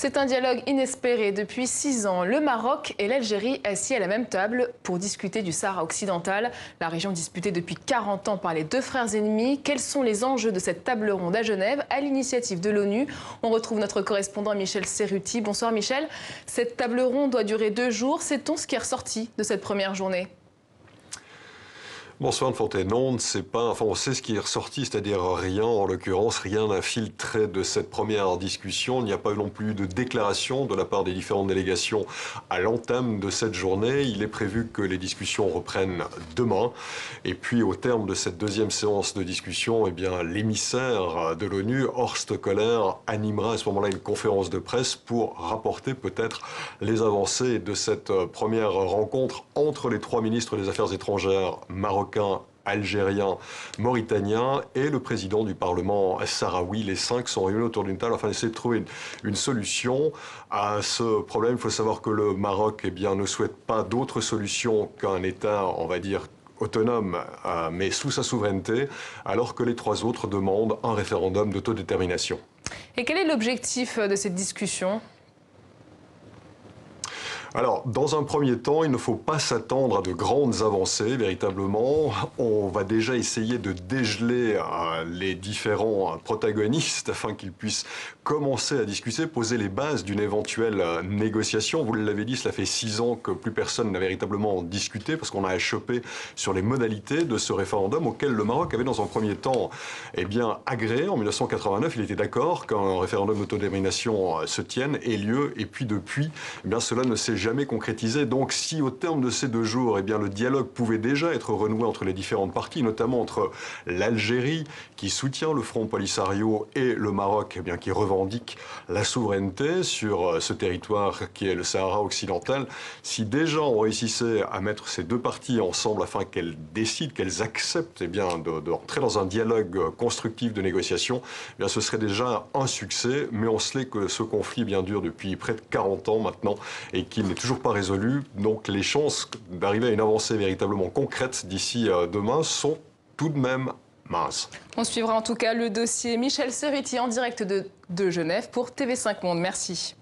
C'est un dialogue inespéré depuis 6 ans. Le Maroc et l'Algérie assis à la même table pour discuter du Sahara occidental, la région disputée depuis 40 ans par les deux frères ennemis. Quels sont les enjeux de cette table ronde à Genève à l'initiative de l'ONU? On retrouve notre correspondant Michel Serruti. Bonsoir Michel. Cette table ronde doit durer 2 jours. Sait-on ce qui est ressorti de cette première journée? Bonsoir Anne Fontaine. Non, on ne sait pas, enfin on sait ce qui est ressorti, c'est-à-dire rien, en l'occurrence, rien d'infiltré de cette première discussion. Il n'y a pas non plus de déclaration de la part des différentes délégations à l'entame de cette journée. Il est prévu que les discussions reprennent demain. Et puis au terme de cette deuxième séance de discussion, eh bien, l'émissaire de l'ONU, Horst Köhler, animera à ce moment-là une conférence de presse pour rapporter peut-être les avancées de cette première rencontre entre les 3 ministres des Affaires étrangères marocains, algérien, mauritanien et le président du Parlement sahraoui. Les 5 sont réunis autour d'une table afin d'essayer de trouver une solution à ce problème. Il faut savoir que le Maroc ne souhaite pas d'autre solution qu'un État, on va dire, autonome, mais sous sa souveraineté, alors que les 3 autres demandent un référendum d'autodétermination. Et quel est l'objectif de cette discussion ? Alors, dans un premier temps, il ne faut pas s'attendre à de grandes avancées, véritablement. On va déjà essayer de dégeler les différents protagonistes afin qu'ils puissent commencer à discuter, poser les bases d'une éventuelle négociation. Vous l'avez dit, cela fait 6 ans que plus personne n'a véritablement discuté parce qu'on a achoppé sur les modalités de ce référendum auquel le Maroc avait dans un premier temps agréé. En 1989, il était d'accord qu'un référendum d'autodétermination se tienne, ait lieu, et puis depuis, cela ne s'est jamais concrétisé. Donc si au terme de ces 2 jours, le dialogue pouvait déjà être renoué entre les différentes parties, notamment entre l'Algérie qui soutient le Front Polisario et le Maroc qui revendique la souveraineté sur ce territoire qui est le Sahara occidental, si déjà on réussissait à mettre ces 2 parties ensemble afin qu'elles décident, qu'elles acceptent de rentrer dans un dialogue constructif de négociation, ce serait déjà un succès. Mais on sait que ce conflit dure depuis près de 40 ans maintenant et qu'il n'est toujours pas résolu. Donc les chances d'arriver à une avancée véritablement concrète d'ici demain sont tout de même minces. On suivra en tout cas le dossier. Michel Serruti en direct de Genève pour TV5 Monde. Merci.